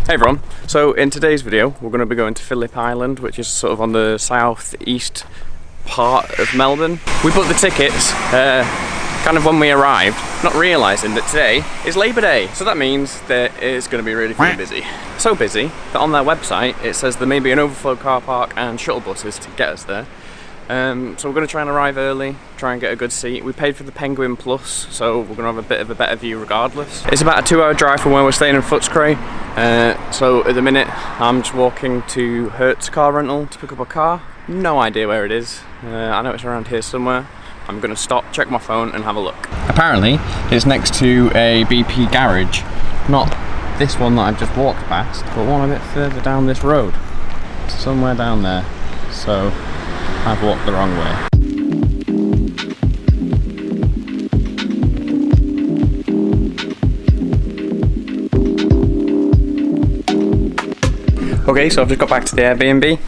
Hey everyone, so in today's video we're going to be going to Phillip Island, which is sort of on the southeast part of Melbourne. We booked the tickets kind of when we arrived, not realising that today is Labour Day, so that means that it's going to be really busy. So busy that on their website it says there may be an overflow car park and shuttle buses to get us there. So we're going to try and arrive early, try and get a good seat. We paid for the Penguin Plus, so we're going to have a bit of a better view regardless. It's about a 2-hour drive from where we're staying in Footscray. So at the minute I'm just walking to Hertz car rental to pick up a car. No idea where it is. I know it's around here somewhere. I'm going to stop, check my phone and have a look. Apparently it's next to a BP garage. Not this one that I've just walked past, but one a bit further down this road. Somewhere down there. So I've walked the wrong way. Okay, so I've just got back to the Airbnb.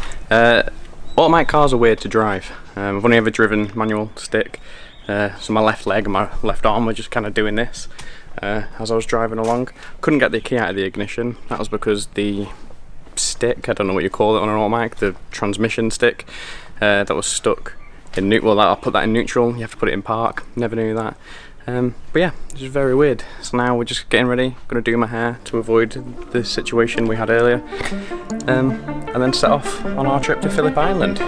Automatic cars are weird to drive. I've only ever driven manual stick, so my left leg and my left arm were just kind of doing this as I was driving along. Couldn't get the key out of the ignition. That was because the stick, I don't know what you call it on an automatic, the transmission stick, that was stuck in neutral. Well, I'll put that in neutral. You have to put it in park. Never knew that. But yeah, it's just very weird. So now we're just getting ready. Gonna do my hair to avoid the situation we had earlier, and then set off on our trip to Phillip Island.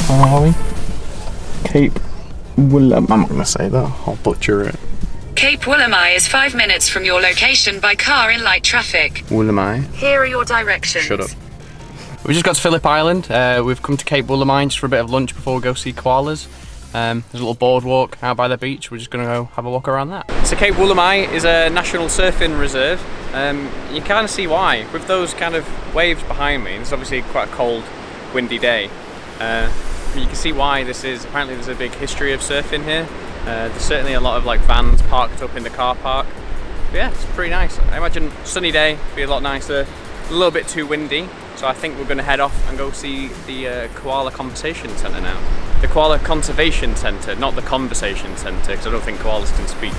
Where are we? Cape Woolamai. I'm not going to say that, I'll butcher it. Cape Woolamai is 5 minutes from your location by car in light traffic. Woolamai. Here are your directions. Shut up. We just got to Phillip Island. We've come to Cape Woolamai just for a bit of lunch before we go see koalas. There's a little boardwalk out by the beach. We're just going to go have a walk around that. So Cape Woolamai is a national surfing reserve. You kind of see why. With those kind of waves behind me, it's obviously quite a cold, windy day. You can see why this is. Apparently there's a big history of surfing here. There's certainly a lot of like vans parked up in the car park. But yeah, it's pretty nice. I imagine sunny day, be a lot nicer. A little bit too windy, so I think we're going to head off and go see the Koala Conservation Centre now. The Koala Conservation Centre, not the Conversation Centre, because I don't think koalas can speak.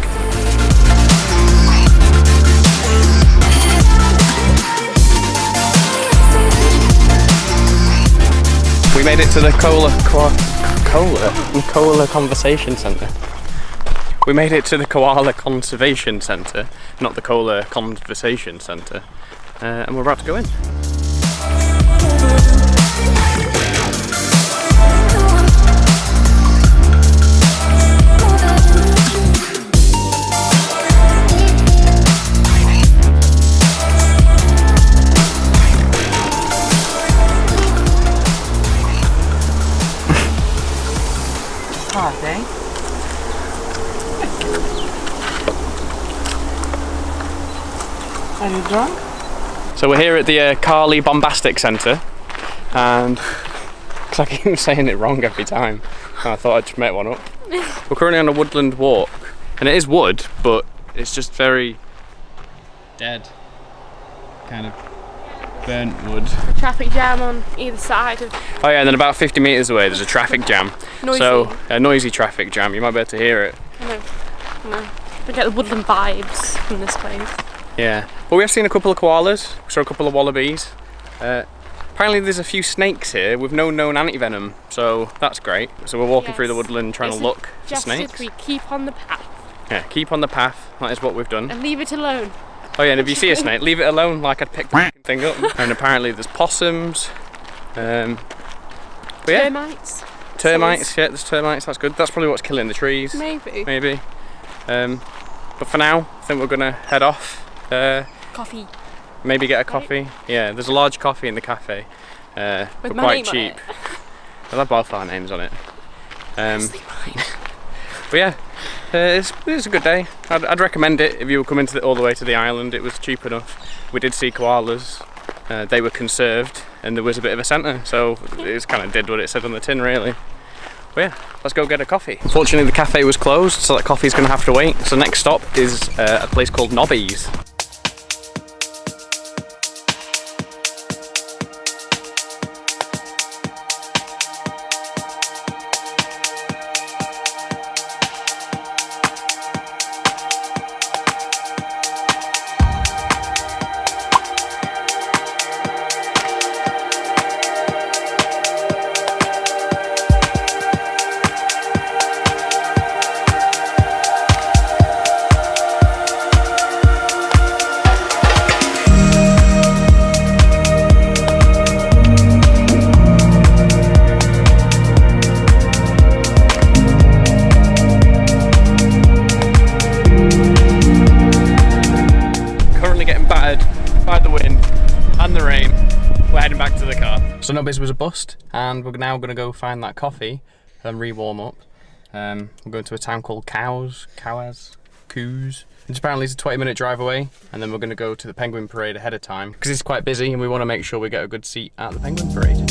We made it to the Koala Conservation Centre. We made it to the Koala Conservation Centre, not the Koala Conservation Centre, and we're about to go in. Are you drunk? So we're here at the Carly Bombastic Centre, and because I keep saying it wrong every time, I thought I'd just make one up. We're currently on a woodland walk, and it is wood, but it's just very dead, kind of burnt wood. Traffic jam on either side of... Oh yeah, and then about 50 metres away there's a traffic jam. Noisy. So a noisy traffic jam, you might be able to hear it. No. We get the woodland vibes from this place. Yeah, but we have seen a couple of koalas, we saw a couple of wallabies. Apparently there's a few snakes here with no known anti-venom, so that's great. So we're walking through the woodland trying to look for snakes. We keep on the path. Yeah, keep on the path, that is what we've done. And leave it alone. Oh yeah, and if you see a snake, leave it alone, like I'd pick the thing up. And apparently there's possums. But yeah. Termites. Termites, yeah, there's termites, that's good. That's probably what's killing the trees. Maybe. But for now, I think we're gonna head off. Coffee. Maybe get a coffee. Yeah, there's a large coffee in the cafe. But quite cheap. They'll have both our names on it. But yeah, it's a good day. I'd recommend it if you were coming all the way to the island. It was cheap enough. We did see koalas. They were conserved. and there was a bit of a centre, so it kind of did what it said on the tin really. But yeah, let's go get a coffee. Unfortunately the cafe was closed, so that coffee's going to have to wait. So next stop is a place called Nobbies. So Nobbies was a bust, and we're now going to go find that coffee and re-warm up. We're going to a town called Coos. Which apparently is a 20-minute drive away, and then we're going to go to the penguin parade ahead of time because it's quite busy and we want to make sure we get a good seat at the penguin parade.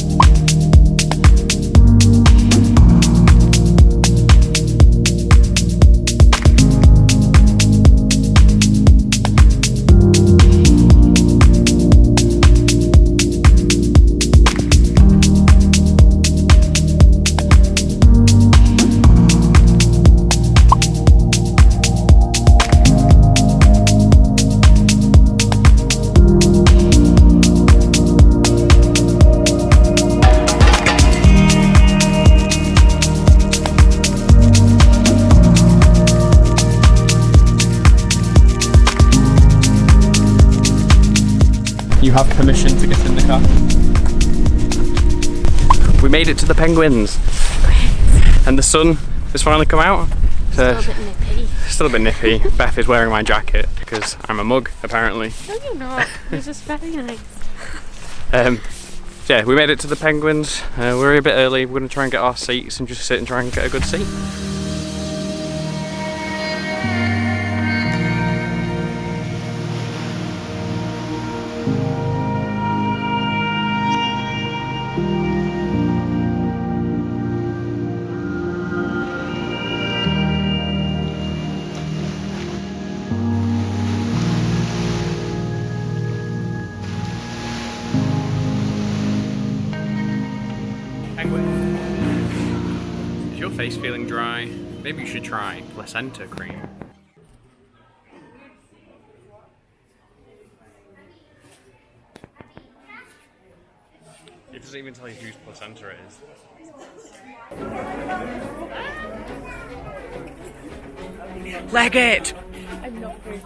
You have permission to get in the car. We made it to the penguins. And the sun has finally come out. So Still a bit nippy. Still a bit nippy. Beth is wearing my jacket because I'm a mug, apparently. No, you're not. It's just very nice. Yeah, we made it to the penguins. We're a bit early. We're going to try and get our seats and just sit and try and get a good seat. Is your face feeling dry? Maybe you should try placenta cream. It doesn't even tell you whose placenta it is. Leg it! I'm not very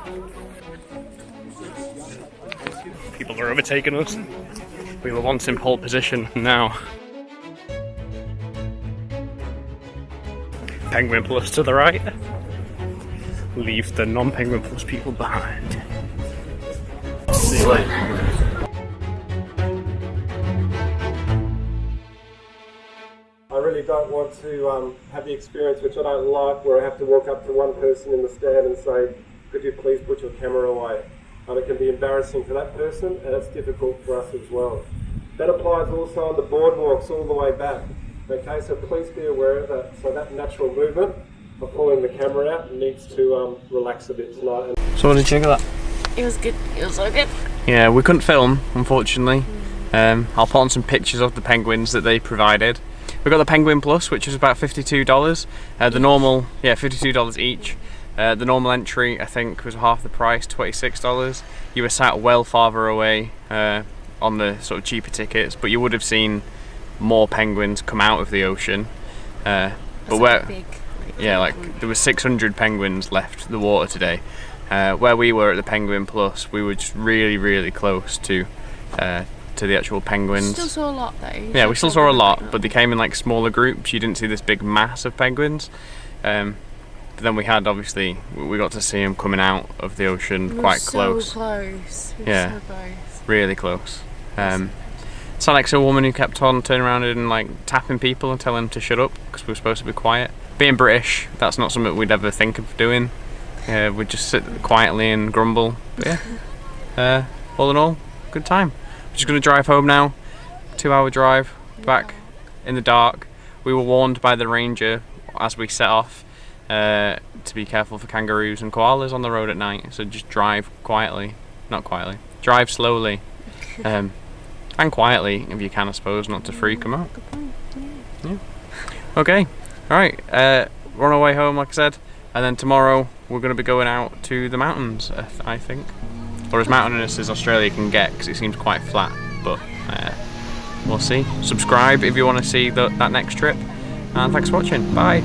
People are overtaking us. We were once in pole position, now. Penguin Plus to the right. Leave the non-Penguin Plus people behind. See you later. I really don't want to have the experience, which I don't like, where I have to walk up to one person in the stand and say, could you please put your camera away? And it can be embarrassing for that person, and it's difficult for us as well. That applies also on the boardwalks all the way back. Okay, so please be aware of that. So that natural movement of pulling the camera out needs to relax a bit tonight. So what did you think of that? It was good. It was so good. Yeah, we couldn't film, unfortunately. I'll put on some pictures of the penguins that they provided. We got the Penguin Plus, which was about $52. The normal, yeah, $52 each. The normal entry, I think, was half the price, $26. You were sat well farther away on the sort of cheaper tickets, but you would have seen more penguins come out of the ocean. But where, big, yeah, like there was 600 penguins left the water today. Where we were at the Penguin Plus, we were just really, really close to the actual penguins. Still saw a lot though. Yeah, we still saw a lot, but they came in like smaller groups. You didn't see this big mass of penguins. But then we had, obviously, we got to see them coming out of the ocean quite close. So close. Yeah, so close. Really close. It's not like a woman who kept on turning around and like tapping people and telling them to shut up because we were supposed to be quiet. Being British, that's not something we'd ever think of doing. We'd just sit quietly and grumble. But yeah, all in all, good time. We're just going to drive home now. 2-hour drive back in the dark. We were warned by the ranger as we set off to be careful for kangaroos and koalas on the road at night, so just drive quietly, not quietly, drive slowly and quietly if you can, I suppose, not to freak them out. Yeah. Okay, alright, we're on our way home like I said, and then tomorrow we're going to be going out to the mountains, I think, or as mountainous as Australia can get because it seems quite flat, but we'll see. Subscribe if you want to see that next trip, and thanks for watching, bye!